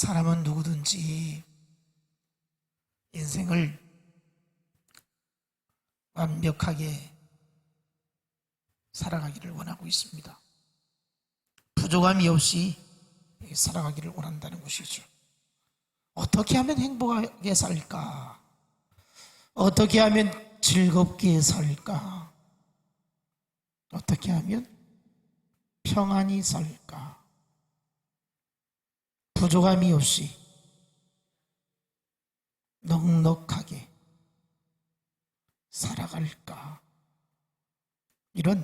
사람은 누구든지 인생을 완벽하게 살아가기를 원하고 있습니다. 부족함이 없이 살아가기를 원한다는 것이죠. 어떻게 하면 행복하게 살까? 어떻게 하면 즐겁게 살까? 어떻게 하면 평안히 살까? 부족함이 없이 넉넉하게 살아갈까? 이런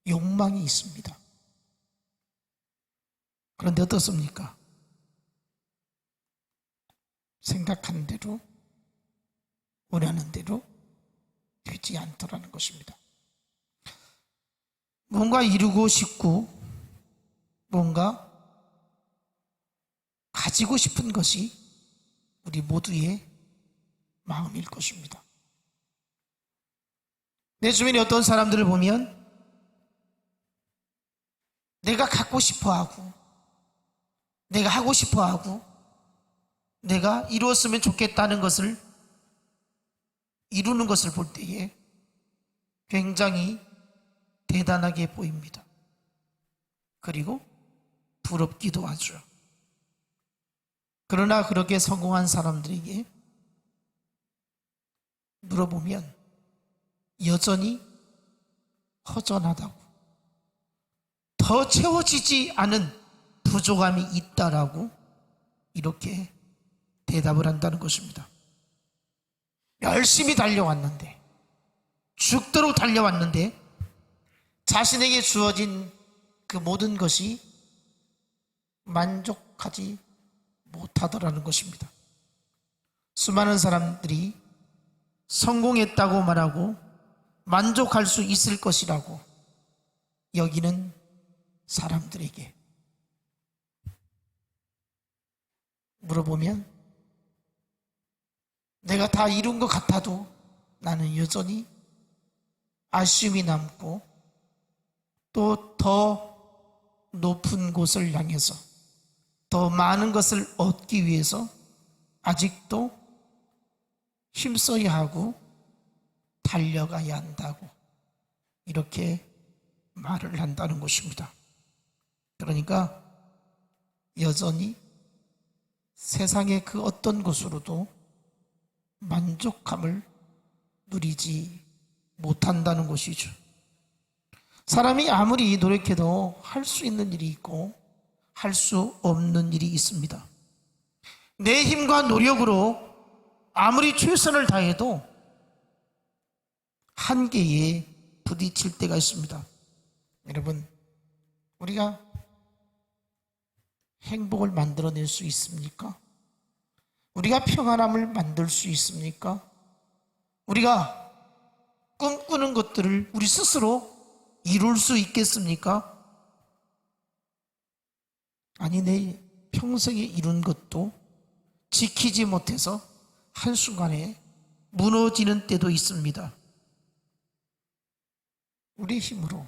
욕망이 있습니다. 그런데 어떻습니까? 생각하는 대로, 원하는 대로 되지 않더라는 것입니다. 뭔가 이루고 싶고 뭔가 가지고 싶은 것이 우리 모두의 마음일 것입니다. 내 주변에 어떤 사람들을 보면 내가 갖고 싶어 하고 내가 하고 싶어 하고 내가 이루었으면 좋겠다는 것을 이루는 것을 볼 때에 굉장히 대단하게 보입니다. 그리고 부럽기도 하죠. 그러나 그렇게 성공한 사람들에게 물어보면 여전히 허전하다고, 더 채워지지 않은 부족함이 있다라고 이렇게 대답을 한다는 것입니다. 열심히 달려왔는데, 죽도록 달려왔는데 자신에게 주어진 그 모든 것이 만족하지 못하더라는 것입니다. 수많은 사람들이 성공했다고 말하고 만족할 수 있을 것이라고 여기는 사람들에게 물어보면 내가 다 이룬 것 같아도 나는 여전히 아쉬움이 남고 또 더 높은 곳을 향해서 더 많은 것을 얻기 위해서 아직도 힘써야 하고 달려가야 한다고 이렇게 말을 한다는 것입니다. 그러니까 여전히 세상의 그 어떤 것으로도 만족함을 누리지 못한다는 것이죠. 사람이 아무리 노력해도 할 수 있는 일이 있고 할 수 없는 일이 있습니다. 내 힘과 노력으로 아무리 최선을 다해도 한계에 부딪힐 때가 있습니다. 여러분, 우리가 행복을 만들어낼 수 있습니까? 우리가 평안함을 만들 수 있습니까? 우리가 꿈꾸는 것들을 우리 스스로 이룰 수 있겠습니까? 아니, 내 평생에 이룬 것도 지키지 못해서 한순간에 무너지는 때도 있습니다. 우리 힘으로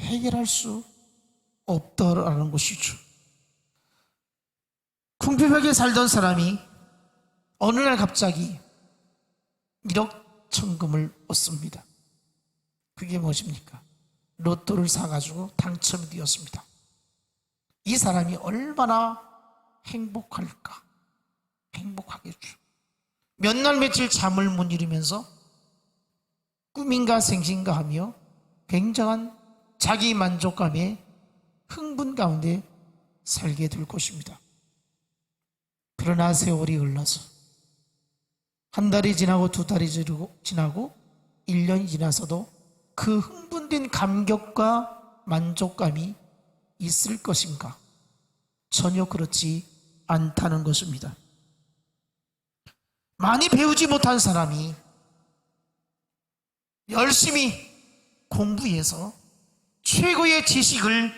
해결할 수 없다라는 것이죠. 궁핍하게 살던 사람이 어느 날 갑자기 1억 천금을 얻습니다. 그게 무엇입니까? 로또를 사가지고 당첨이 되었습니다. 이 사람이 얼마나 행복할까? 행복하겠죠. 몇 날 며칠 잠을 못 이루면서 꿈인가 생신가 하며 굉장한 자기 만족감에 흥분 가운데 살게 될 것입니다. 그러나 세월이 흘러서 한 달이 지나고 두 달이 지나고 1년이 지나서도 그 흥분된 감격과 만족감이 있을 것인가? 전혀 그렇지 않다는 것입니다. 많이 배우지 못한 사람이 열심히 공부해서 최고의 지식을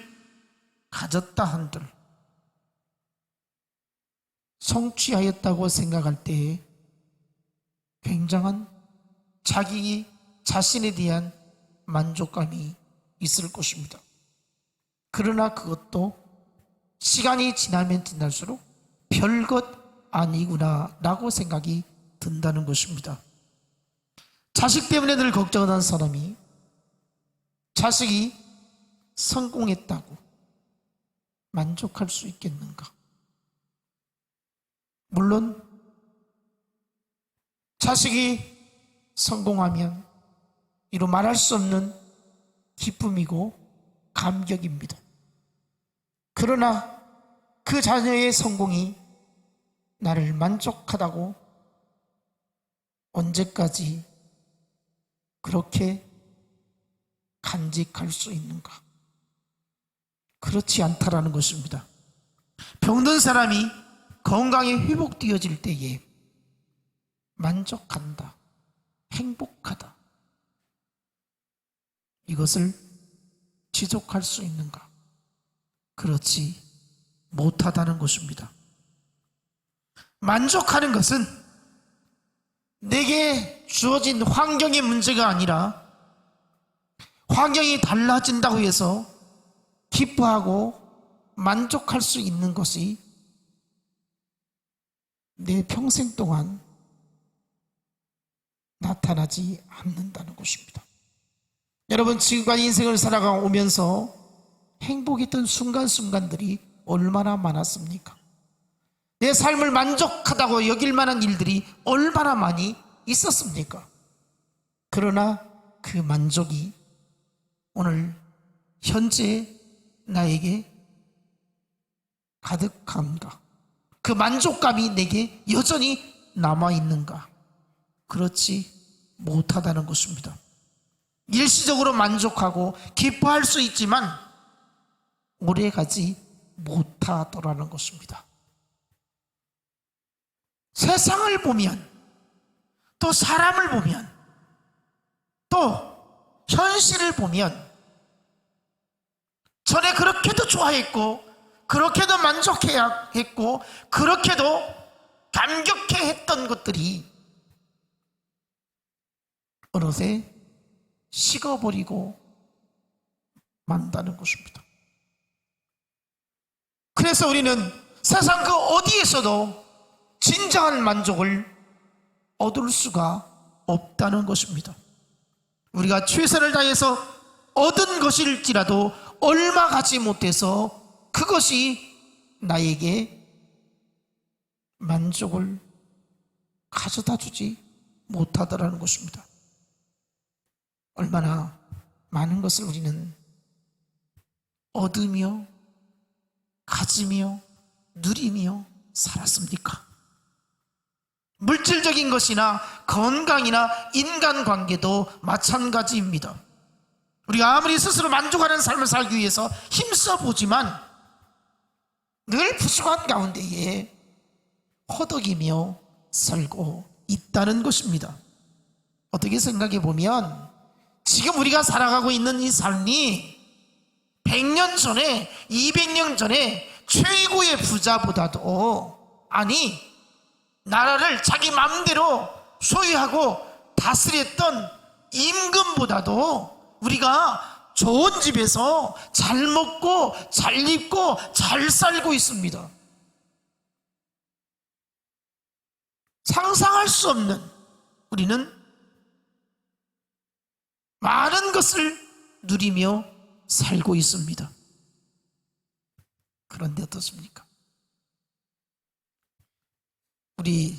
가졌다 한들 성취하였다고 생각할 때에 굉장한 자기 자신에 대한 만족감이 있을 것입니다. 그러나 그것도 시간이 지나면 지날수록 별것 아니구나 라고 생각이 든다는 것입니다. 자식 때문에 늘 걱정하는 사람이 자식이 성공했다고 만족할 수 있겠는가? 물론 자식이 성공하면 이루 말할 수 없는 기쁨이고 감격입니다. 그러나 그 자녀의 성공이 나를 만족하다고 언제까지 그렇게 간직할 수 있는가? 그렇지 않다라는 것입니다. 병든 사람이 건강이 회복되어질 때에 만족한다, 행복하다, 이것을 지속할 수 있는가? 그렇지 못하다는 것입니다. 만족하는 것은 내게 주어진 환경의 문제가 아니라 환경이 달라진다고 해서 기뻐하고 만족할 수 있는 것이 내 평생 동안 나타나지 않는다는 것입니다. 여러분, 지금까지 인생을 살아가면서 행복했던 순간순간들이 얼마나 많았습니까? 내 삶을 만족하다고 여길 만한 일들이 얼마나 많이 있었습니까? 그러나 그 만족이 오늘 현재 나에게 가득한가? 그 만족감이 내게 여전히 남아있는가? 그렇지 못하다는 것입니다. 일시적으로 만족하고 기뻐할 수 있지만 오래가지 못하더라는 것입니다. 세상을 보면, 또 사람을 보면, 또 현실을 보면 전에 그렇게도 좋아했고 그렇게도 만족해야 했고 그렇게도 감격해 했던 것들이 어느새 식어버리고 만다는 것입니다. 그래서 우리는 세상 그 어디에서도 진정한 만족을 얻을 수가 없다는 것입니다. 우리가 최선을 다해서 얻은 것일지라도 얼마 가지 못해서 그것이 나에게 만족을 가져다 주지 못하더라는 것입니다. 얼마나 많은 것을 우리는 얻으며 가지며 누리며 살았습니까? 물질적인 것이나 건강이나 인간관계도 마찬가지입니다. 우리가 아무리 스스로 만족하는 삶을 살기 위해서 힘써 보지만 늘 부족한 가운데에 허덕이며 살고 있다는 것입니다. 어떻게 생각해 보면 지금 우리가 살아가고 있는 이 삶이 100년 전에 200년 전에 최고의 부자보다도, 아니 나라를 자기 마음대로 소유하고 다스렸던 임금보다도 우리가 좋은 집에서 잘 먹고 잘 입고 잘 살고 있습니다. 상상할 수 없는, 우리는 많은 것을 누리며 살고 있습니다. 그런데 어떻습니까? 우리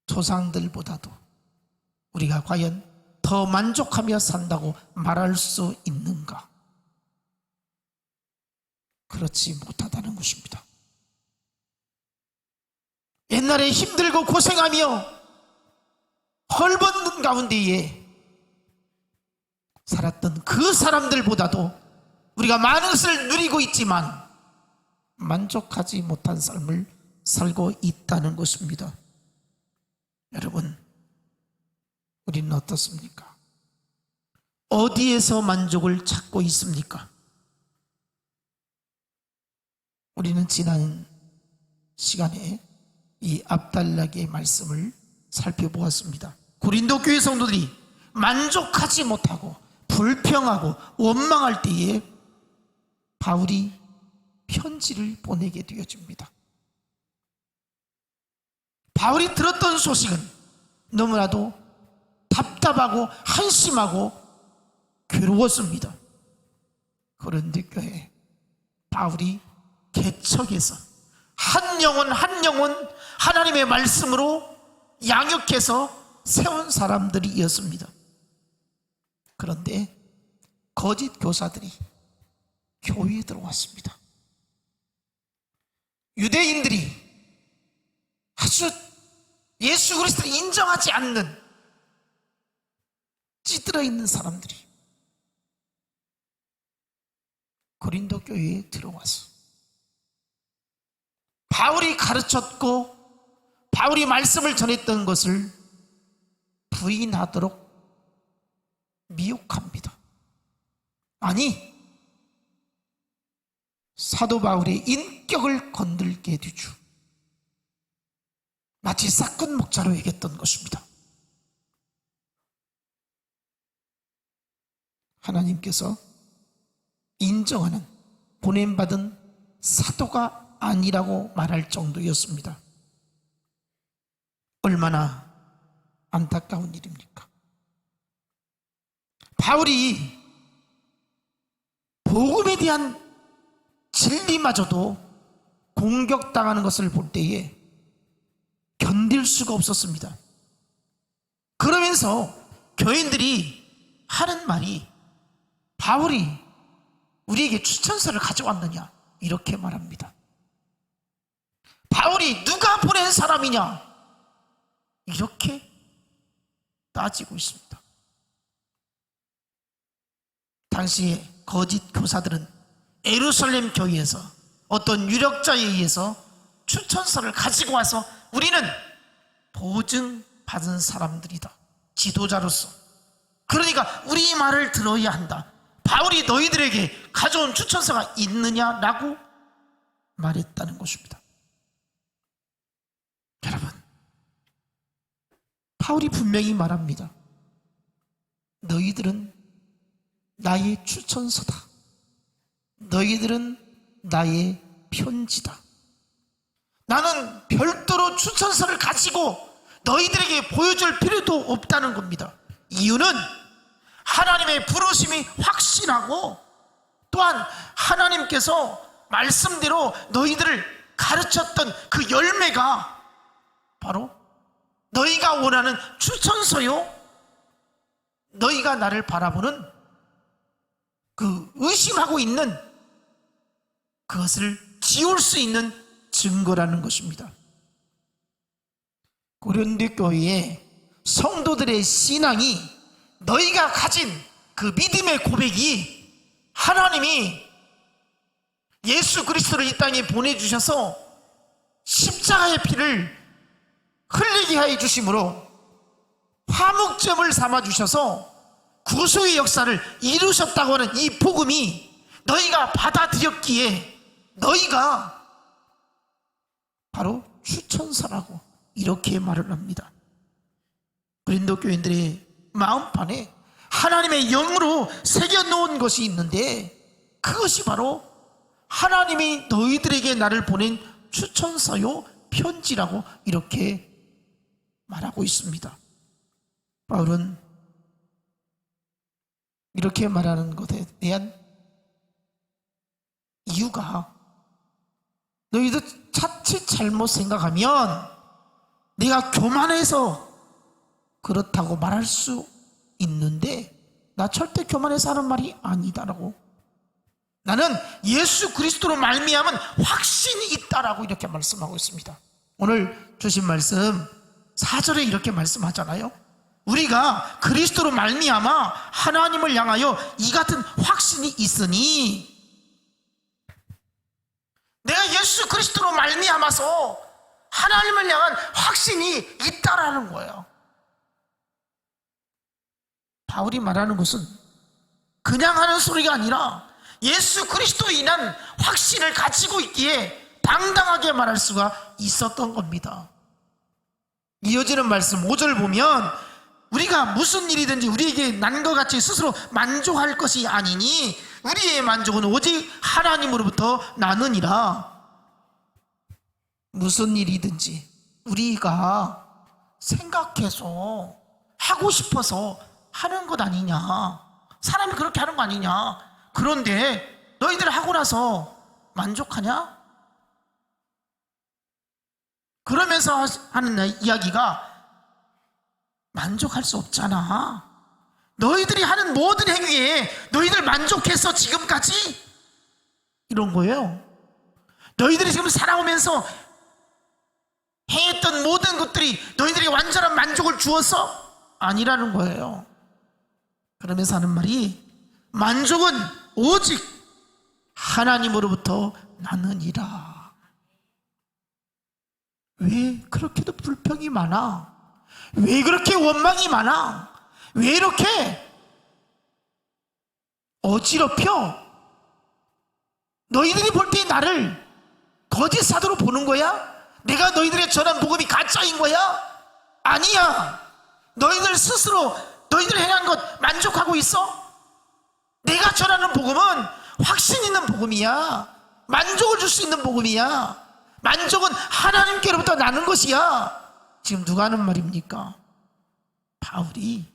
조상들보다도 우리가 과연 더 만족하며 산다고 말할 수 있는가? 그렇지 못하다는 것입니다. 옛날에 힘들고 고생하며 헐벗는 가운데에 살았던 그 사람들보다도 우리가 많은 것을 누리고 있지만 만족하지 못한 삶을 살고 있다는 것입니다. 여러분, 우리는 어떻습니까? 어디에서 만족을 찾고 있습니까? 우리는 지난 시간에 이 압달락의 말씀을 살펴보았습니다. 고린도 교회 성도들이 만족하지 못하고 불평하고 원망할 때에 바울이 편지를 보내게 되어집니다. 바울이 들었던 소식은 너무나도 답답하고 한심하고 괴로웠습니다. 그런데 교회 바울이 개척해서 한 영혼 한 영혼 하나님의 말씀으로 양육해서 세운 사람들이었습니다. 그런데 거짓 교사들이 교회에 들어왔습니다. 유대인들이 아주 예수 그리스도를 인정하지 않는 찌들어 있는 사람들이 고린도 교회에 들어와서 바울이 가르쳤고 바울이 말씀을 전했던 것을 부인하도록 미혹합니다. 아니, 사도 바울의 인격을 건들게 되죠. 마치 싹군 목자로 얘기했던 것입니다. 하나님께서 인정하는 보냄받은 사도가 아니라고 말할 정도였습니다. 얼마나 안타까운 일입니까? 바울이 복음에 대한 진리마저도 공격당하는 것을 볼 때에 견딜 수가 없었습니다. 그러면서 교인들이 하는 말이 바울이 우리에게 추천서를 가져왔느냐 이렇게 말합니다. 바울이 누가 보낸 사람이냐 이렇게 따지고 있습니다. 당시에 거짓 교사들은 예루살렘 교회에서 어떤 유력자에 의해서 추천서를 가지고 와서 우리는 보증받은 사람들이다, 지도자로서. 그러니까 우리 말을 들어야 한다. 바울이 너희들에게 가져온 추천서가 있느냐라고 말했다는 것입니다. 여러분, 바울이 분명히 말합니다. 너희들은 나의 추천서다. 너희들은 나의 편지다. 나는 별도로 추천서를 가지고 너희들에게 보여줄 필요도 없다는 겁니다. 이유는 하나님의 부르심이 확신하고 또한 하나님께서 말씀대로 너희들을 가르쳤던 그 열매가 바로 너희가 원하는 추천서요, 너희가 나를 바라보는 그 의심하고 있는 그것을 지울 수 있는 증거라는 것입니다. 고린도 교회의 성도들의 신앙이, 너희가 가진 그 믿음의 고백이 하나님이 예수 그리스도를 이 땅에 보내주셔서 십자가의 피를 흘리게 하여 주심으로 화목제물 삼아 주셔서 구속의 역사를 이루셨다고 하는 이 복음이 너희가 받아들였기에 너희가 바로 추천서라고 이렇게 말을 합니다. 고린도 교인들의 마음판에 하나님의 영으로 새겨놓은 것이 있는데 그것이 바로 하나님이 너희들에게 나를 보낸 추천서요, 편지라고 이렇게 말하고 있습니다. 바울은 이렇게 말하는 것에 대한 이유가, 너희들 자칫 잘못 생각하면 내가 교만해서 그렇다고 말할 수 있는데 나 절대 교만해서 하는 말이 아니다라고, 나는 예수 그리스도로 말미암은 확신이 있다라고 이렇게 말씀하고 있습니다. 오늘 주신 말씀 4절에 이렇게 말씀하잖아요. 우리가 그리스도로 말미암아 하나님을 향하여 이 같은 확신이 있으니, 내가 예수 그리스도로 말미암아서 하나님을 향한 확신이 있다라는 거예요. 바울이 말하는 것은 그냥 하는 소리가 아니라 예수 그리스도로 인한 확신을 가지고 있기에 당당하게 말할 수가 있었던 겁니다. 이어지는 말씀 5절 보면 우리가 무슨 일이든지 우리에게 난 것 같이 스스로 만족할 것이 아니니 우리의 만족은 오직 하나님으로부터 나느니라. 무슨 일이든지 우리가 생각해서 하고 싶어서 하는 것 아니냐, 사람이 그렇게 하는 거 아니냐. 그런데 너희들 하고 나서 만족하냐? 그러면서 하는 이야기가 만족할 수 없잖아. 너희들이 하는 모든 행위에 너희들 만족했어 지금까지? 이런 거예요. 너희들이 지금 살아오면서 행했던 모든 것들이 너희들에게 완전한 만족을 주었어? 아니라는 거예요. 그러면서 하는 말이 만족은 오직 하나님으로부터 나느니라. 왜 그렇게도 불평이 많아? 왜 그렇게 원망이 많아? 왜 이렇게 어지럽혀? 너희들이 볼 때 나를 거짓 사도로 보는 거야? 내가 너희들의 전한 복음이 가짜인 거야? 아니야. 너희들 스스로 너희들 행한 것 만족하고 있어? 내가 전하는 복음은 확신 있는 복음이야. 만족을 줄 수 있는 복음이야. 만족은 하나님께로부터 나는 것이야. 지금 누가 하는 말입니까? 바울이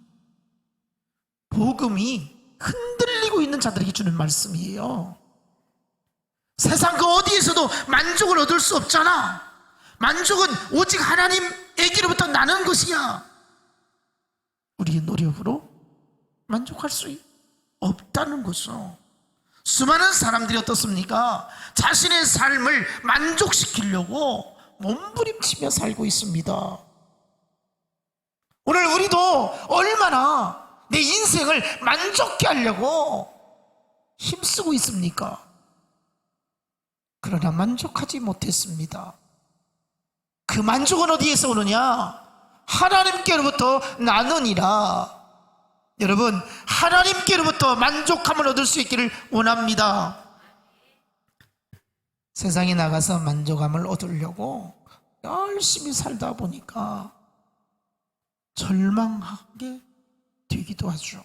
복음이 흔들리고 있는 자들에게 주는 말씀이에요. 세상 그 어디에서도 만족을 얻을 수 없잖아. 만족은 오직 하나님에게로부터 나는 것이야. 우리의 노력으로 만족할 수 없다는 거죠. 수많은 사람들이 어떻습니까? 자신의 삶을 만족시키려고 몸부림치며 살고 있습니다. 오늘 우리도 얼마나 내 인생을 만족케 하려고 힘쓰고 있습니까? 그러나 만족하지 못했습니다. 그 만족은 어디에서 오느냐? 하나님께로부터 나느니라. 여러분, 하나님께로부터 만족함을 얻을 수 있기를 원합니다. 세상에 나가서 만족함을 얻으려고 열심히 살다 보니까 절망하게 되기도 하죠.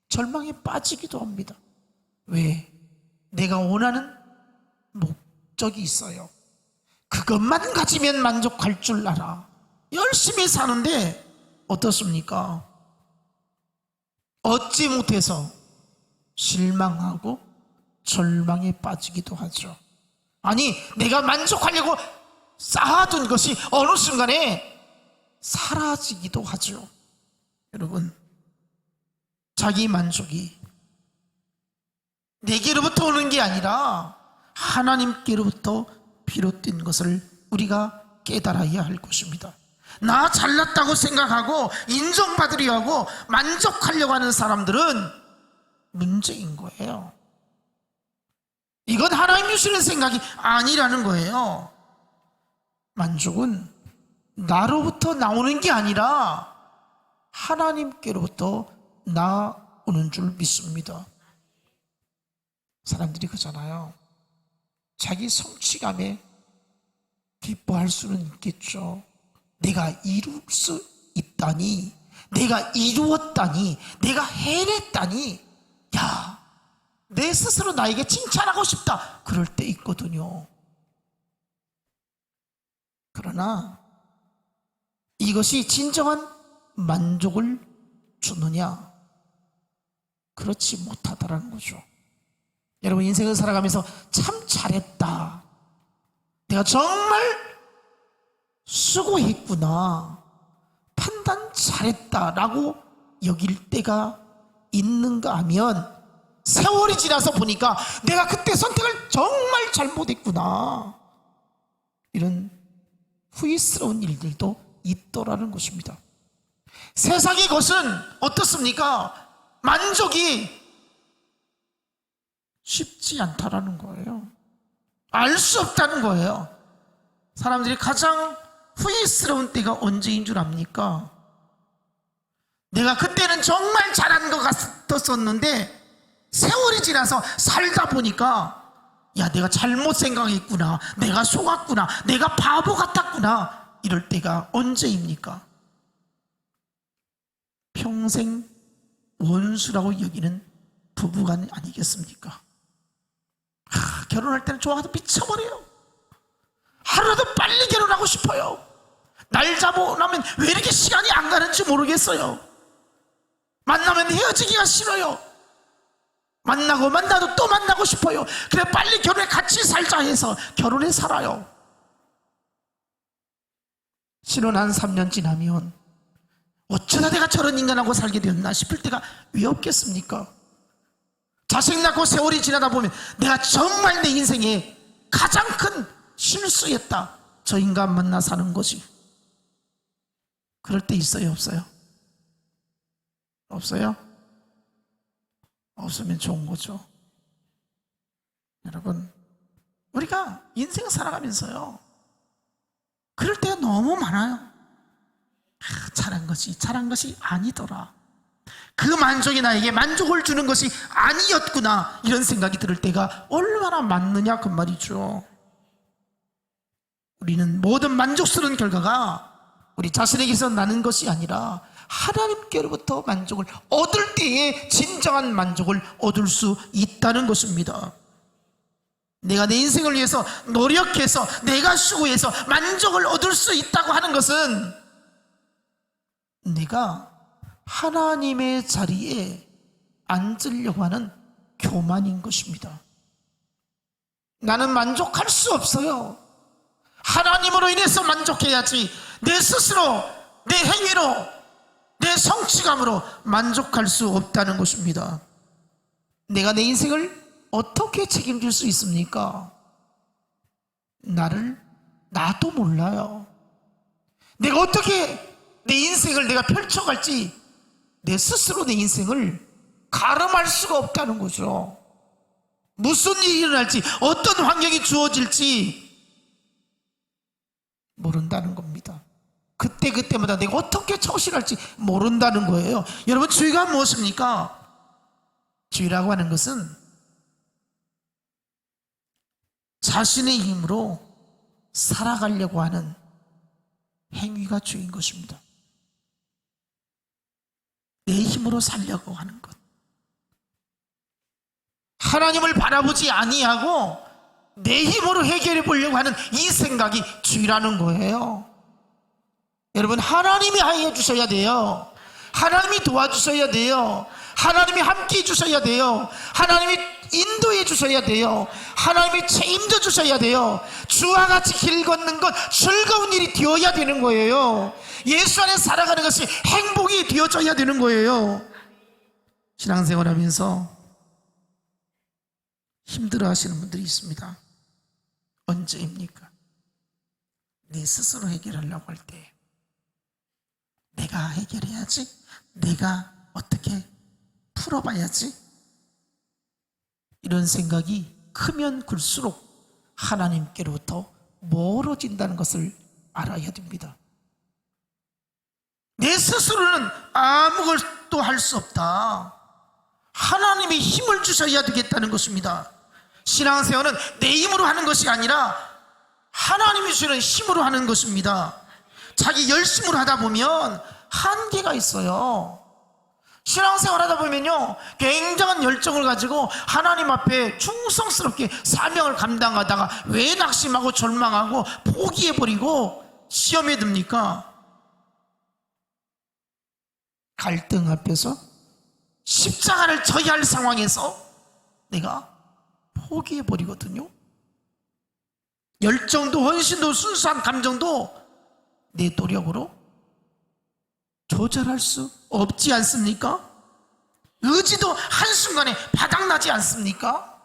절망에 빠지기도 합니다. 왜? 내가 원하는 목적이 있어요. 그것만 가지면 만족할 줄 알아. 열심히 사는데 어떻습니까? 얻지 못해서 실망하고 절망에 빠지기도 하죠. 아니, 내가 만족하려고 쌓아둔 것이 어느 순간에 사라지기도 하죠. 여러분, 자기 만족이 내게로부터 오는 게 아니라 하나님께로부터 비롯된 것을 우리가 깨달아야 할 것입니다. 나 잘났다고 생각하고 인정받으려 하고 만족하려고 하는 사람들은 문제인 거예요. 이건 하나님 주시는 생각이 아니라는 거예요. 만족은 나로부터 나오는 게 아니라 하나님께로부터 나오는 줄 믿습니다. 사람들이 그러잖아요. 자기 성취감에 기뻐할 수는 있겠죠. 내가 이룰 수 있다니, 내가 이루었다니, 내가 해냈다니, 야, 내 스스로 나에게 칭찬하고 싶다. 그럴 때 있거든요. 그러나 이것이 진정한 만족을 주느냐? 그렇지 못하다라는 거죠. 여러분, 인생을 살아가면서 참 잘했다, 내가 정말 수고했구나, 판단 잘했다라고 여길 때가 있는가 하면 세월이 지나서 보니까 내가 그때 선택을 정말 잘못했구나, 이런 후회스러운 일들도 있더라는 것입니다. 세상의 것은 어떻습니까? 만족이 쉽지 않다라는 거예요. 알 수 없다는 거예요. 사람들이 가장 후회스러운 때가 언제인 줄 압니까? 내가 그때는 정말 잘한 것 같았었는데 세월이 지나서 살다 보니까 야, 내가 잘못 생각했구나, 내가 속았구나, 내가 바보 같았구나, 이럴 때가 언제입니까? 평생 원수라고 여기는 부부간 아니겠습니까? 결혼할 때는 좋아서 미쳐버려요. 하루라도 빨리 결혼하고 싶어요. 날 잡고 나면 왜 이렇게 시간이 안 가는지 모르겠어요. 만나면 헤어지기가 싫어요. 만나도 또 만나고 싶어요. 그래 빨리 결혼해 같이 살자 해서 결혼해 살아요. 신혼 한 3년 지나면 어쩌다 내가 저런 인간하고 살게 되었나 싶을 때가 왜 없겠습니까? 자식 낳고 세월이 지나다 보면 내가 정말 내 인생에 가장 큰 실수였다. 저 인간 만나 사는 것이. 그럴 때 있어요, 없어요? 없어요? 없으면 좋은 거죠. 여러분, 우리가 인생 살아가면서요, 그럴 때가 너무 많아요. 잘한 것이 아니더라. 그 만족이 나에게 만족을 주는 것이 아니었구나, 이런 생각이 들 때가 얼마나 많느냐 그 말이죠. 우리는 모든 만족스러운 결과가 우리 자신에게서 나는 것이 아니라 하나님께로부터 만족을 얻을 때에 진정한 만족을 얻을 수 있다는 것입니다. 내가 내 인생을 위해서 노력해서 내가 수고해서 만족을 얻을 수 있다고 하는 것은 내가 하나님의 자리에 앉으려고 하는 교만인 것입니다. 나는 만족할 수 없어요. 하나님으로 인해서 만족해야지 내 스스로, 내 행위로, 내 성취감으로 만족할 수 없다는 것입니다. 내가 내 인생을 어떻게 책임질 수 있습니까? 나도 몰라요. 내가 어떻게 내 인생을 내가 펼쳐갈지 내 스스로 내 인생을 가름할 수가 없다는 거죠. 무슨 일이 일어날지, 어떤 환경이 주어질지 모른다는 겁니다. 그때마다 내가 어떻게 처신할지 모른다는 거예요. 여러분, 주의가 무엇입니까? 주의라고 하는 것은 자신의 힘으로 살아가려고 하는 행위가 주인 것입니다. 내 힘으로 살려고 하는 것, 하나님을 바라보지 아니하고 내 힘으로 해결해 보려고 하는 이 생각이 주의라는 거예요. 여러분, 하나님이 하여 주셔야 돼요. 하나님이 도와주셔야 돼요. 하나님이 함께 해주셔야 돼요. 하나님이 인도해 주셔야 돼요. 하나님이 책임져 주셔야 돼요. 주와 같이 길 걷는 것 즐거운 일이 되어야 되는 거예요. 예수 안에 살아가는 것이 행복이 되어져야 되는 거예요. 신앙생활 하면서 힘들어 하시는 분들이 있습니다. 언제입니까? 내 스스로 해결하려고 할 때 내가 해결해야지, 내가 어떻게 풀어봐야지, 이런 생각이 크면 클수록 하나님께로부터 멀어진다는 것을 알아야 됩니다. 내 스스로는 아무것도 할 수 없다. 하나님이 힘을 주셔야 되겠다는 것입니다. 신앙생활은 내 힘으로 하는 것이 아니라 하나님이 주시는 힘으로 하는 것입니다. 자기 열심으로 하다 보면 한계가 있어요. 신앙생활 하다 보면요, 굉장한 열정을 가지고 하나님 앞에 충성스럽게 사명을 감당하다가 왜 낙심하고 절망하고 포기해버리고 시험에 듭니까? 갈등 앞에서 십자가를 져야 할 상황에서 내가 포기해버리거든요. 열정도 헌신도 순수한 감정도 내 노력으로 조절할 수 없지 않습니까? 의지도 한순간에 바닥나지 않습니까?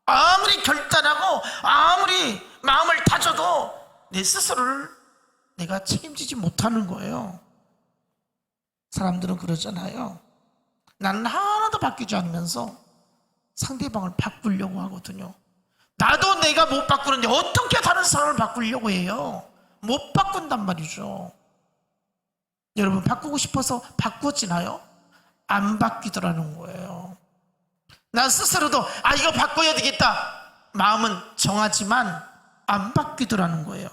아무리 결단하고 아무리 마음을 다져도 내 스스로를 내가 책임지지 못하는 거예요. 사람들은 그러잖아요. 나는 하나도 바뀌지 않으면서 상대방을 바꾸려고 하거든요. 나도 내가 못 바꾸는데 어떻게 다른 사람을 바꾸려고 해요? 못 바꾼단 말이죠. 여러분, 바꾸고 싶어서 바꾸지나요? 안 바뀌더라는 거예요. 나 스스로도 이거 바꿔야 되겠다 마음은 정하지만 안 바뀌더라는 거예요.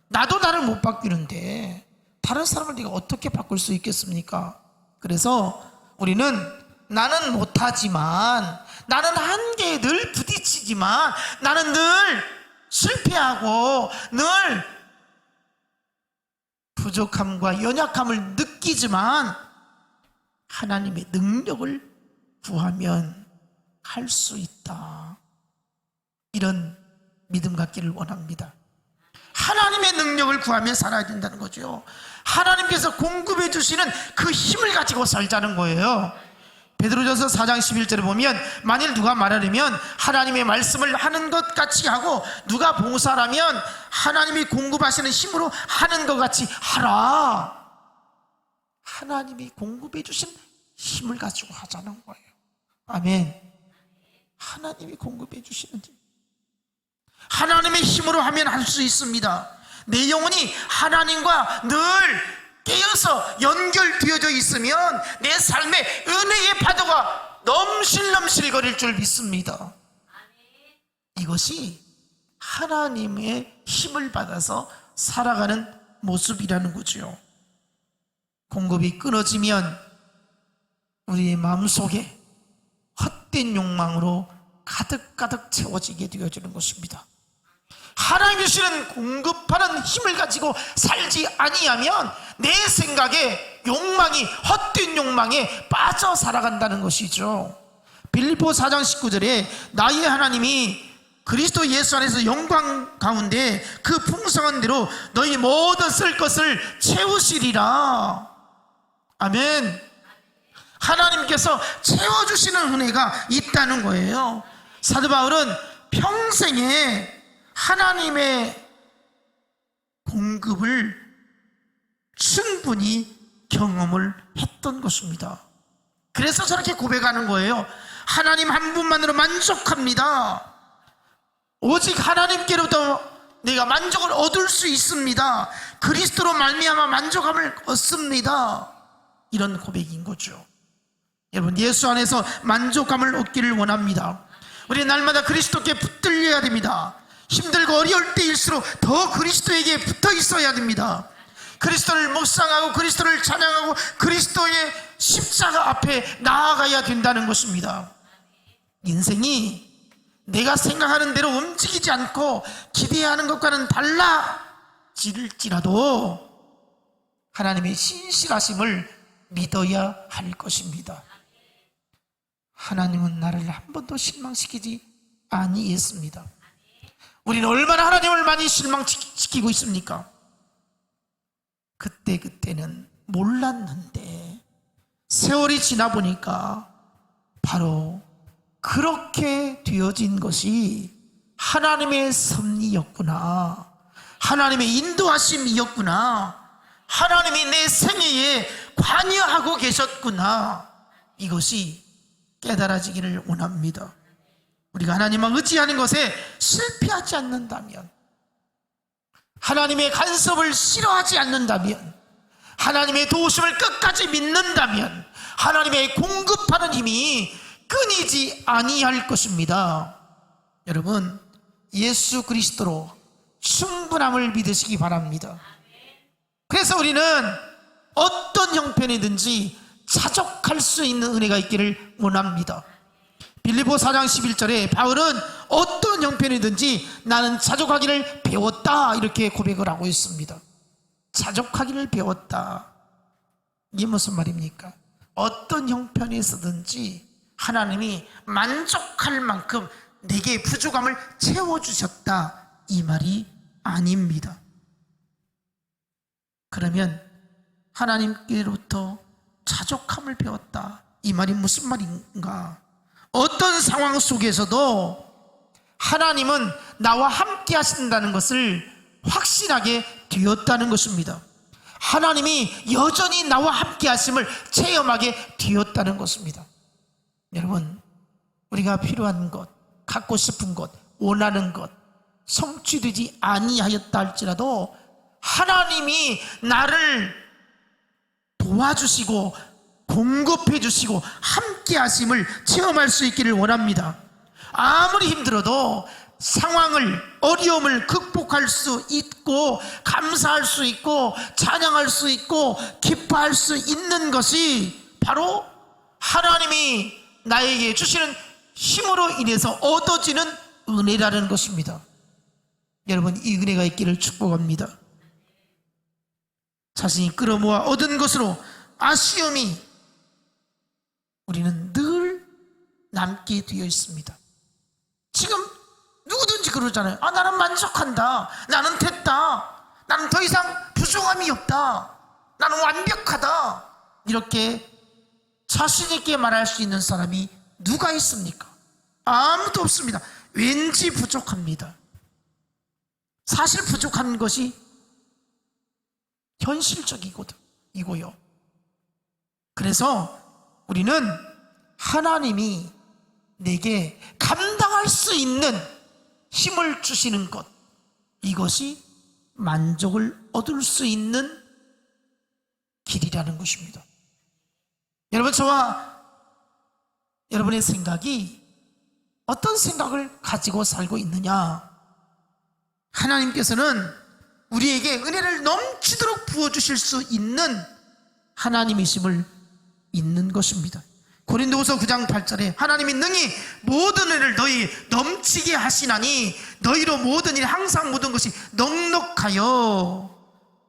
나도 나를 못 바뀌는데 다른 사람을 내가 어떻게 바꿀 수 있겠습니까? 그래서 우리는 나는 못하지만, 나는 한계에 늘 부딪히지만, 나는 늘 실패하고 늘 부족함과 연약함을 느끼지만 하나님의 능력을 구하면 할 수 있다. 이런 믿음 갖기를 원합니다. 하나님의 능력을 구하며 살아야 된다는 거죠. 하나님께서 공급해 주시는 그 힘을 가지고 살자는 거예요. 베드로전서 4장 11절에 보면 만일 누가 말하려면 하나님의 말씀을 하는 것 같이 하고 누가 봉사라면 하나님이 공급하시는 힘으로 하는 것 같이 하라. 하나님이 공급해 주신 힘을 가지고 하자는 거예요. 아멘. 하나님이 공급해 주시는 힘, 하나님의 힘으로 하면 할 수 있습니다. 내 영혼이 하나님과 늘 깨어서 연결되어져 있으면 내 삶에 은혜의 파도가 넘실넘실 거릴 줄 믿습니다. 이것이 하나님의 힘을 받아서 살아가는 모습이라는 거죠. 공급이 끊어지면 우리의 마음속에 헛된 욕망으로 가득가득 채워지게 되어지는 것입니다. 하나님 주시는 공급하는 힘을 가지고 살지 아니하면 내 생각에 욕망이 헛된 욕망에 빠져 살아간다는 것이죠. 빌립보 4장 19절에 나의 하나님이 그리스도 예수 안에서 영광 가운데 그 풍성한 대로 너희 모든 쓸 것을 채우시리라. 아멘. 하나님께서 채워주시는 은혜가 있다는 거예요. 사도 바울은 평생에 하나님의 공급을 충분히 경험을 했던 것입니다. 그래서 저렇게 고백하는 거예요. 하나님 한 분만으로 만족합니다. 오직 하나님께로부터 내가 만족을 얻을 수 있습니다. 그리스도로 말미암아 만족함을 얻습니다. 이런 고백인 거죠. 여러분, 예수 안에서 만족감을 얻기를 원합니다. 우리 날마다 그리스도께 붙들려야 됩니다. 힘들고 어려울 때일수록 더 그리스도에게 붙어 있어야 됩니다. 그리스도를 묵상하고 그리스도를 찬양하고 그리스도의 십자가 앞에 나아가야 된다는 것입니다. 인생이 내가 생각하는 대로 움직이지 않고 기대하는 것과는 달라질지라도 하나님의 신실하심을 믿어야 할 것입니다. 하나님은 나를 한 번도 실망시키지 아니했습니다. 우리는 얼마나 하나님을 많이 실망시키고 있습니까? 그때는 몰랐는데 세월이 지나 보니까 바로 그렇게 되어진 것이 하나님의 섭리였구나, 하나님의 인도하심이었구나, 하나님이 내 생애에 관여하고 계셨구나, 이것이 깨달아지기를 원합니다. 우리가 하나님을 의지하는 것에 실패하지 않는다면, 하나님의 간섭을 싫어하지 않는다면, 하나님의 도우심을 끝까지 믿는다면 하나님의 공급하는 힘이 끊이지 아니할 것입니다. 여러분, 예수 그리스도로 충분함을 믿으시기 바랍니다. 그래서 우리는 어떤 형편이든지 자족할 수 있는 은혜가 있기를 원합니다. 빌립보 4장 11절에 바울은 어떤 형편이든지 나는 자족하기를 배웠다, 이렇게 고백을 하고 있습니다. 자족하기를 배웠다. 이게 무슨 말입니까? 어떤 형편에서든지 하나님이 만족할 만큼 내게 부족함을 채워주셨다, 이 말이 아닙니다. 그러면 하나님께로부터 자족함을 배웠다, 이 말이 무슨 말인가? 어떤 상황 속에서도 하나님은 나와 함께 하신다는 것을 확신하게 되었다는 것입니다. 하나님이 여전히 나와 함께 하심을 체험하게 되었다는 것입니다. 여러분, 우리가 필요한 것, 갖고 싶은 것, 원하는 것 성취되지 아니하였다 할지라도 하나님이 나를 도와주시고 공급해 주시고 함께 하심을 체험할 수 있기를 원합니다. 아무리 힘들어도 상황을, 어려움을 극복할 수 있고 감사할 수 있고 찬양할 수 있고 기뻐할 수 있는 것이 바로 하나님이 나에게 주시는 힘으로 인해서 얻어지는 은혜라는 것입니다. 여러분, 이 은혜가 있기를 축복합니다. 자신이 끌어모아 얻은 것으로 아쉬움이 우리는 늘 남게 되어 있습니다. 지금 누구든지 그러잖아요. 나는 만족한다, 나는 됐다, 나는 더 이상 부족함이 없다, 나는 완벽하다, 이렇게 자신 있게 말할 수 있는 사람이 누가 있습니까? 아무도 없습니다. 왠지 부족합니다. 사실 부족한 것이 현실적이고요. 그래서 우리는 하나님이 내게 감당할 수 있는 힘을 주시는 것, 이것이 만족을 얻을 수 있는 길이라는 것입니다. 여러분, 저와 여러분의 생각이 어떤 생각을 가지고 살고 있느냐? 하나님께서는 우리에게 은혜를 넘치도록 부어주실 수 있는 하나님이심을 믿는 것입니다. 고린도후서 9장 8절에 하나님이 능히 모든 은혜를 너희 넘치게 하시나니 너희로 모든 일 항상 모든 것이 넉넉하여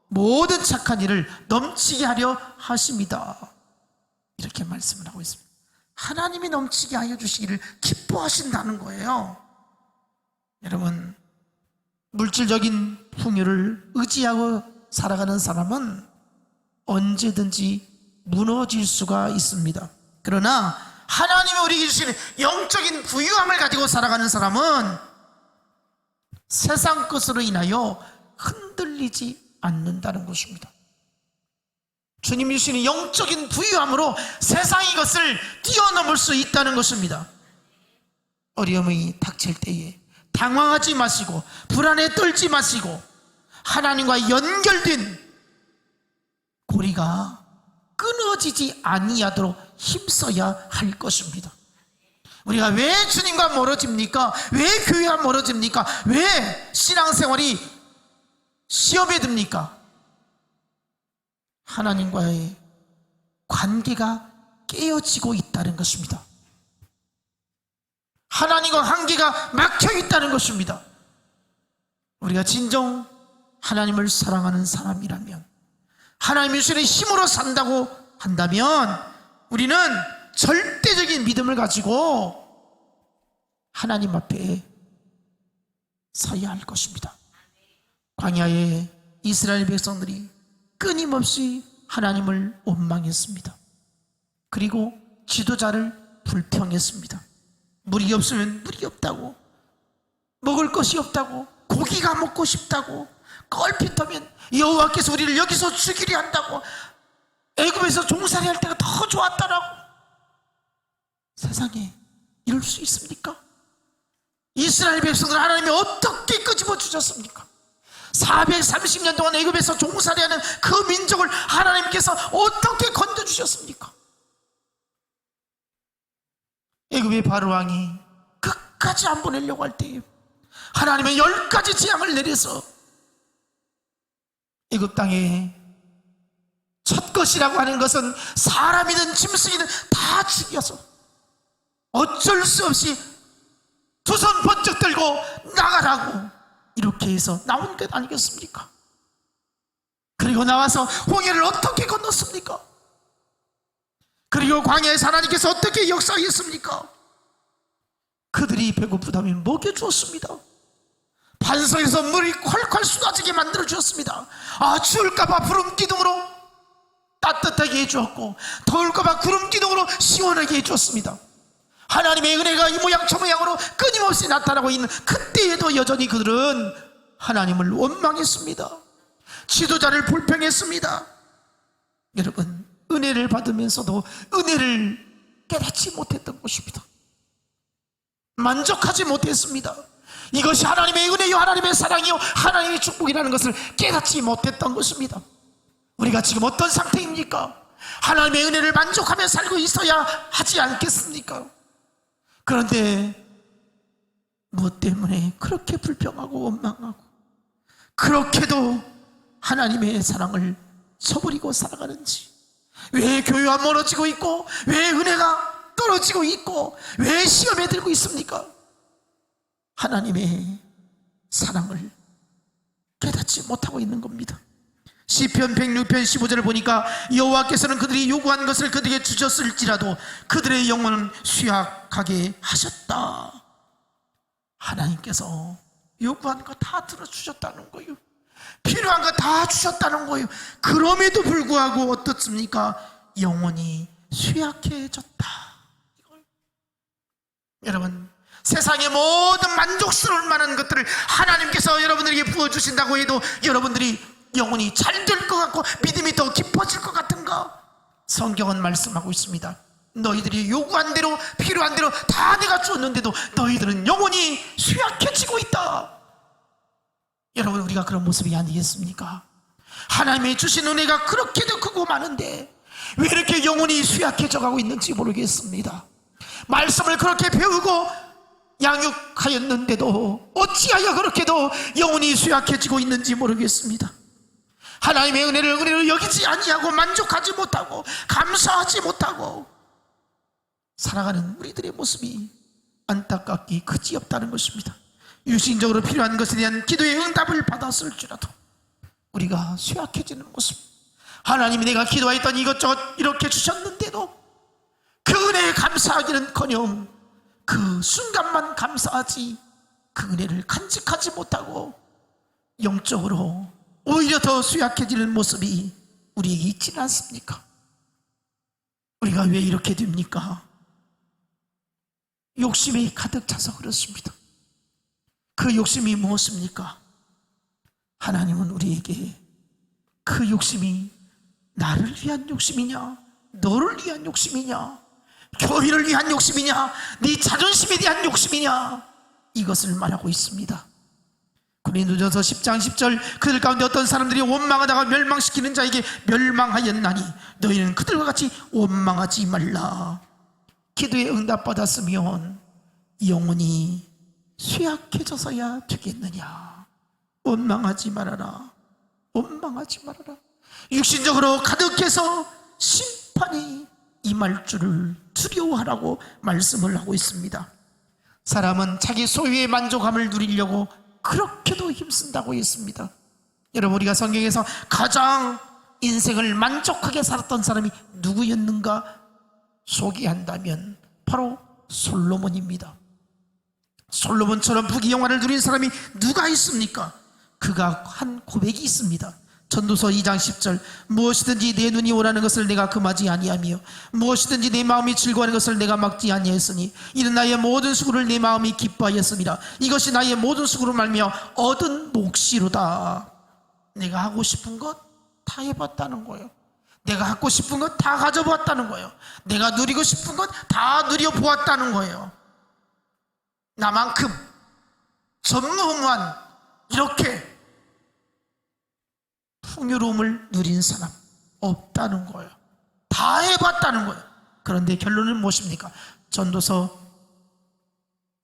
모든 착한 일을 넘치게 하려 하십니다. 이렇게 말씀을 하고 있습니다. 하나님이 넘치게 하여 주시기를 기뻐하신다는 거예요. 여러분, 물질적인 풍요를 의지하고 살아가는 사람은 언제든지 무너질 수가 있습니다. 그러나 하나님이 우리에게 주시는 영적인 부유함을 가지고 살아가는 사람은 세상 것으로 인하여 흔들리지 않는다는 것입니다. 주님이 주시는 영적인 부유함으로 세상의 것을 뛰어넘을 수 있다는 것입니다. 어려움이 닥칠 때에 당황하지 마시고 불안에 떨지 마시고 하나님과 연결된 고리가 끊어지지 아니하도록 힘써야 할 것입니다. 우리가 왜 주님과 멀어집니까? 왜 교회와 멀어집니까? 왜 신앙생활이 시험에 듭니까? 하나님과의 관계가 깨어지고 있다는 것입니다. 하나님과 관계가 막혀 있다는 것입니다. 우리가 진정 하나님을 사랑하는 사람이라면, 하나님의 주시는 힘으로 산다고 한다면 우리는 절대적인 믿음을 가지고 하나님 앞에 서야 할 것입니다. 광야의 이스라엘 백성들이 끊임없이 하나님을 원망했습니다. 그리고 지도자를 불평했습니다. 물이 없으면 물이 없다고, 먹을 것이 없다고, 고기가 먹고 싶다고, 껄핏하면 여호와께서 우리를 여기서 죽이려 한다고, 애굽에서 종살이 할 때가 더 좋았다라고. 세상에 이럴 수 있습니까? 이스라엘 백성들 하나님이 어떻게 끄집어 주셨습니까? 430년 동안 애굽에서 종살이하는 그 민족을 하나님께서 어떻게 건져주셨습니까? 애굽의 바로 왕이 끝까지 안 보내려고 할 때에 하나님의 10가지 재앙을 내려서 애굽 땅에 첫 것이라고 하는 것은 사람이든 짐승이든 다 죽여서 어쩔 수 없이 두 손 번쩍 들고 나가라고 이렇게 해서 나온 것 아니겠습니까? 그리고 나와서 홍해를 어떻게 건넜습니까? 그리고 광야에서 하나님께서 어떻게 역사하셨습니까? 그들이 배고프다면 먹여주었습니다. 반석에서 물이 콸콸 쏟아지게 만들어 주었습니다. 추울까봐 구름 기둥으로 따뜻하게 해주었고 더울까봐 구름 기둥으로 시원하게 해주었습니다. 하나님의 은혜가 이 모양 저 모양으로 끊임없이 나타나고 있는 그때에도 여전히 그들은 하나님을 원망했습니다. 지도자를 불평했습니다. 여러분, 은혜를 받으면서도 은혜를 깨닫지 못했던 것입니다. 만족하지 못했습니다. 이것이 하나님의 은혜요, 하나님의 사랑이요, 하나님의 축복이라는 것을 깨닫지 못했던 것입니다. 우리가 지금 어떤 상태입니까? 하나님의 은혜를 만족하며 살고 있어야 하지 않겠습니까? 그런데 무엇 때문에 그렇게 불평하고 원망하고 그렇게도 하나님의 사랑을 저버리고 살아가는지, 왜 교회와 멀어지고 있고, 왜 은혜가 떨어지고 있고, 왜 시험에 들고 있습니까? 하나님의 사랑을 깨닫지 못하고 있는 겁니다. 시편 106편 15절을 보니까 여호와께서는 그들이 요구한 것을 그들에게 주셨을지라도 그들의 영혼은 쇠약하게 하셨다. 하나님께서 요구한 거 다 들어주셨다는 거예요. 필요한 거 다 주셨다는 거예요. 그럼에도 불구하고 어떻습니까? 영혼이 쇠약해졌다. 이걸. 여러분, 세상의 모든 만족스러울 만한 것들을 하나님께서 여러분들에게 부어주신다고 해도 여러분들이 영혼이 잘 될 것 같고 믿음이 더 깊어질 것 같은가? 성경은 말씀하고 있습니다. 너희들이 요구한 대로 필요한 대로 다 내가 줬는데도 너희들은 영혼이 쇠약해지고 있다. 여러분, 우리가 그런 모습이 아니겠습니까? 하나님의 주신 은혜가 그렇게도 크고 많은데 왜 이렇게 영혼이 쇠약해져 가고 있는지 모르겠습니다. 말씀을 그렇게 배우고 양육하였는데도 어찌하여 그렇게도 영혼이 쇠약해지고 있는지 모르겠습니다. 하나님의 은혜를 여기지 아니하고 만족하지 못하고 감사하지 못하고 살아가는 우리들의 모습이 안타깝기 그지없다는 것입니다. 유신적으로 필요한 것에 대한 기도의 응답을 받았을지라도 우리가 쇠약해지는 모습, 하나님이 내가 기도했던 이것저것 이렇게 주셨는데도 그 은혜에 감사하기는커녕 그 순간만 감사하지 그 은혜를 간직하지 못하고 영적으로 오히려 더 쇠약해지는 모습이 우리에게 있지는 않습니까? 우리가 왜 이렇게 됩니까? 욕심이 가득 차서 그렇습니다. 그 욕심이 무엇입니까? 하나님은 우리에게 그 욕심이 나를 위한 욕심이냐, 너를 위한 욕심이냐, 교회를 위한 욕심이냐, 네 자존심에 대한 욕심이냐, 이것을 말하고 있습니다. 고린도전서 10장 10절, 그들 가운데 어떤 사람들이 원망하다가 멸망시키는 자에게 멸망하였나니 너희는 그들과 같이 원망하지 말라. 기도에 응답받았으면 영혼이 쇠약해져서야 되겠느냐. 원망하지 말아라. 원망하지 말아라. 육신적으로 가득해서 심판이 임할 줄을 두려워하라고 말씀을 하고 있습니다. 사람은 자기 소유의 만족함을 누리려고 그렇게도 힘쓴다고 했습니다. 여러분, 우리가 성경에서 가장 인생을 만족하게 살았던 사람이 누구였는가 소개한다면 바로 솔로몬입니다. 솔로몬처럼 부귀영화를 누린 사람이 누가 있습니까? 그가 한 고백이 있습니다. 전도서 2장 10절, 무엇이든지 내 눈이 원하는 것을 내가 금하지 아니하며 무엇이든지 내 마음이 즐거워하는 것을 내가 막지 아니하였으니 이는 나의 모든 수고를 내 마음이 기뻐하였습니다. 이것이 나의 모든 수고로 말미암아 얻은 몫이로다. 내가 하고 싶은 것 다 해봤다는 거예요. 내가 갖고 싶은 것 다 가져보았다는 거예요. 내가 누리고 싶은 것 다 누려보았다는 거예요. 나만큼 전무후무한 이렇게 풍요로움을 누린 사람 없다는 거예요. 다 해봤다는 거예요. 그런데 결론은 무엇입니까? 전도서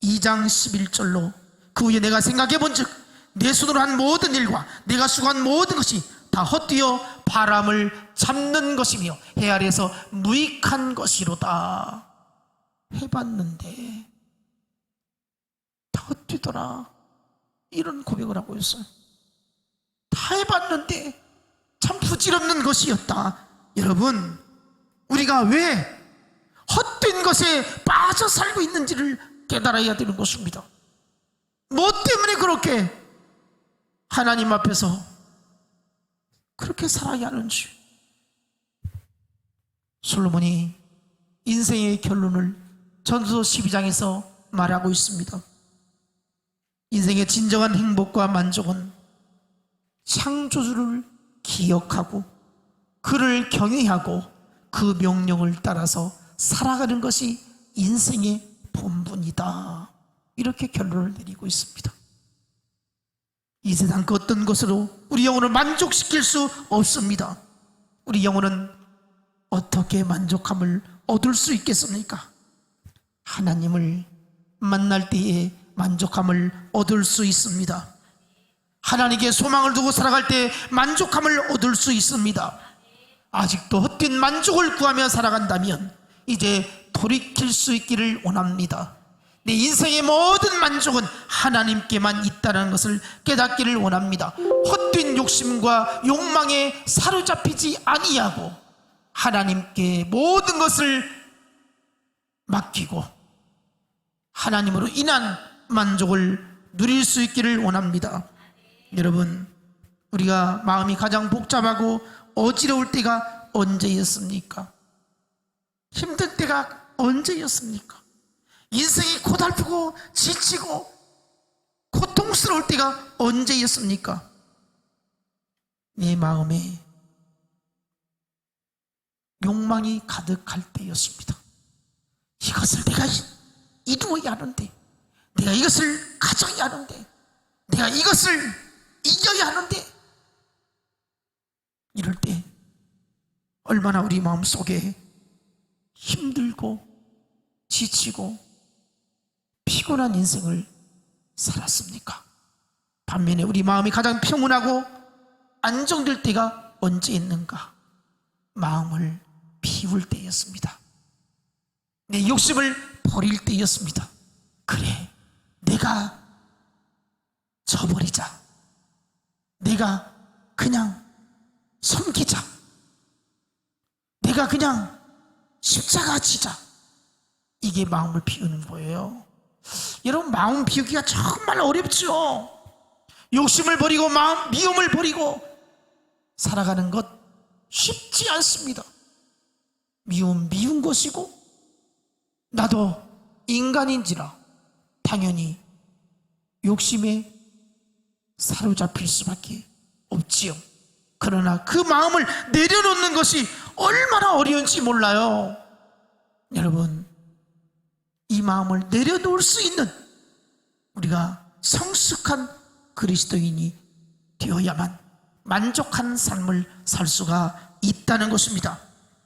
2장 11절로 그 후에 내가 생각해 본즉 내 손으로 한 모든 일과 내가 수고한 모든 것이 다 헛되어 바람을 잡는 것이며 해 아래에서 무익한 것이로다. 해봤는데 다 헛되더라. 이런 고백을 하고 있어요. 다 해봤는데 참 부질없는 것이었다. 여러분, 우리가 왜 헛된 것에 빠져 살고 있는지를 깨달아야 되는 것입니다. 뭐 때문에 그렇게 하나님 앞에서 그렇게 살아야 하는지. 솔로몬이 인생의 결론을 전도서 12장에서 말하고 있습니다. 인생의 진정한 행복과 만족은 창조주를 기억하고 그를 경외하고 그 명령을 따라서 살아가는 것이 인생의 본분이다. 이렇게 결론을 내리고 있습니다. 이 세상 그 어떤 것으로 우리 영혼을 만족시킬 수 없습니다. 우리 영혼은 어떻게 만족함을 얻을 수 있겠습니까? 하나님을 만날 때에 만족함을 얻을 수 있습니다. 하나님께 소망을 두고 살아갈 때 만족함을 얻을 수 있습니다. 아직도 헛된 만족을 구하며 살아간다면 이제 돌이킬 수 있기를 원합니다. 내 인생의 모든 만족은 하나님께만 있다는 것을 깨닫기를 원합니다. 헛된 욕심과 욕망에 사로잡히지 아니하고 하나님께 모든 것을 맡기고 하나님으로 인한 만족을 누릴 수 있기를 원합니다. 여러분, 우리가 마음이 가장 복잡하고 어지러울 때가 언제였습니까? 힘들 때가 언제였습니까? 인생이 고달프고 지치고 고통스러울 때가 언제였습니까? 내 마음에 욕망이 가득할 때였습니다. 이것을 내가 이루어야 하는데, 내가 이것을 가져야 하는데, 내가 이것을 이겨야 하는데, 이럴 때 얼마나 우리 마음속에 힘들고 지치고 피곤한 인생을 살았습니까? 반면에 우리 마음이 가장 평온하고 안정될 때가 언제 있는가? 마음을 비울 때였습니다. 내 욕심을 버릴 때였습니다. 그래, 내가 저버리자, 내가 그냥 섬기자, 내가 그냥 십자가 지자, 이게 마음을 비우는 거예요. 여러분, 마음 비우기가 정말 어렵죠. 욕심을 버리고 미움을 버리고 살아가는 것 쉽지 않습니다. 미운 것이고 나도 인간인지라 당연히 욕심에 사로잡힐 수밖에 없지요. 그러나 그 마음을 내려놓는 것이 얼마나 어려운지 몰라요. 여러분, 이 마음을 내려놓을 수 있는 우리가 성숙한 그리스도인이 되어야만 만족한 삶을 살 수가 있다는 것입니다.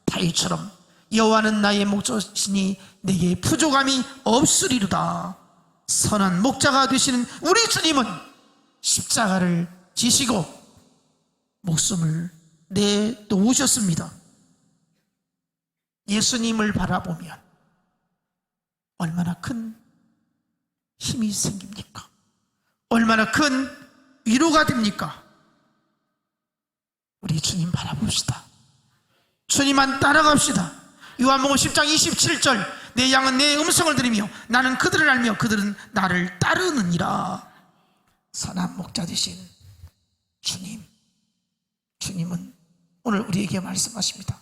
다윗처럼 여호와는 나의 목자시니 내게 부족함이 없으리로다. 선한 목자가 되시는 우리 주님은 십자가를 지시고 목숨을 내놓으셨습니다. 예수님을 바라보면 얼마나 큰 힘이 생깁니까? 얼마나 큰 위로가 됩니까? 우리 주님 바라봅시다. 주님만 따라갑시다. 요한복음 10장 27절, 내 양은 내 음성을 들으며 나는 그들을 알며 그들은 나를 따르느니라. 선한 목자 되신 주님은 오늘 우리에게 말씀하십니다.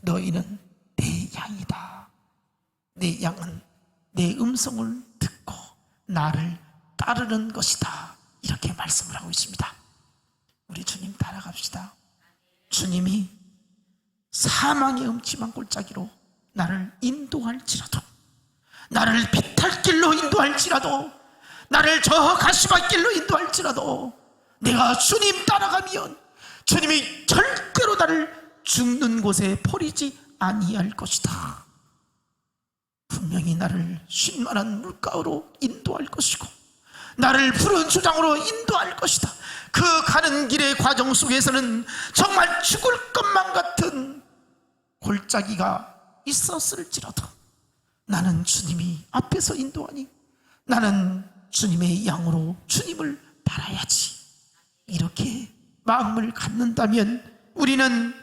너희는 내 양이다. 내 양은 내 음성을 듣고 나를 따르는 것이다. 이렇게 말씀을 하고 있습니다. 우리 주님 따라갑시다. 주님이 사망의 음침한 골짜기로 나를 인도할지라도, 나를 비탈길로 인도할지라도, 나를 저 가시밭길로 인도할지라도 내가 주님 따라가면 주님이 절대로 나를 죽는 곳에 버리지 아니할 것이다. 분명히 나를 쉴만한 물가로 인도할 것이고 나를 푸른 주장으로 인도할 것이다. 그 가는 길의 과정 속에서는 정말 죽을 것만 같은 골짜기가 있었을지라도 나는 주님이 앞에서 인도하니 나는 주님의 양으로 주님을 따라야지. 이렇게 마음을 갖는다면 우리는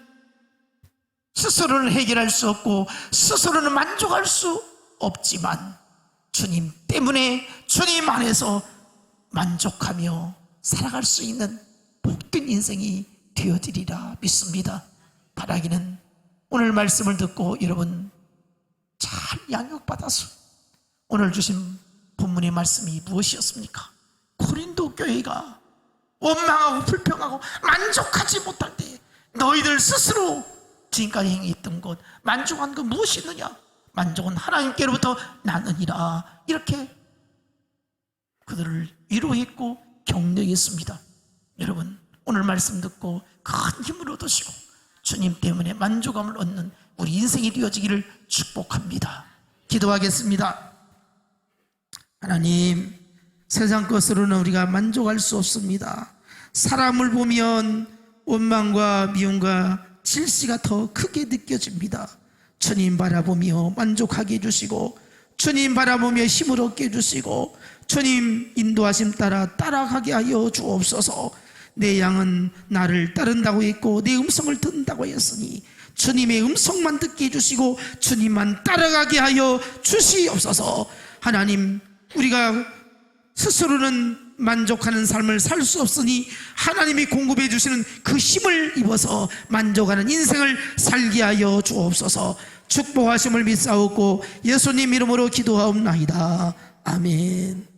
스스로는 해결할 수 없고 스스로는 만족할 수 없지만 주님 때문에 주님 안에서 만족하며 살아갈 수 있는 복된 인생이 되어지리라 믿습니다. 바라기는 오늘 말씀을 듣고 여러분 잘 양육받아서 오늘 주신 본문의 말씀이 무엇이었습니까? 고린도 교회가 원망하고 불평하고 만족하지 못할 때 너희들 스스로 지금까지 행했던 것, 만족한 것 무엇이 있느냐? 만족은 하나님께로부터 나느니라. 이렇게 그들을 위로했고 격려했습니다. 여러분, 오늘 말씀 듣고 큰 힘을 얻으시고 주님 때문에 만족감을 얻는 우리 인생이 되어지기를 축복합니다. 기도하겠습니다. 하나님, 세상 것으로는 우리가 만족할 수 없습니다. 사람을 보면 원망과 미움과 질시가 더 크게 느껴집니다. 주님 바라보며 만족하게 해주시고, 주님 바라보며 힘을 얻게 해주시고, 주님 인도하심 따라 따라가게 하여 주옵소서. 내 양은 나를 따른다고 했고 내 음성을 듣는다고 했으니 주님의 음성만 듣게 해주시고 주님만 따라가게 하여 주시옵소서. 하나님, 우리가 스스로는 만족하는 삶을 살 수 없으니 하나님이 공급해 주시는 그 힘을 입어서 만족하는 인생을 살게 하여 주옵소서. 축복하심을 믿사옵고 예수님 이름으로 기도하옵나이다. 아멘.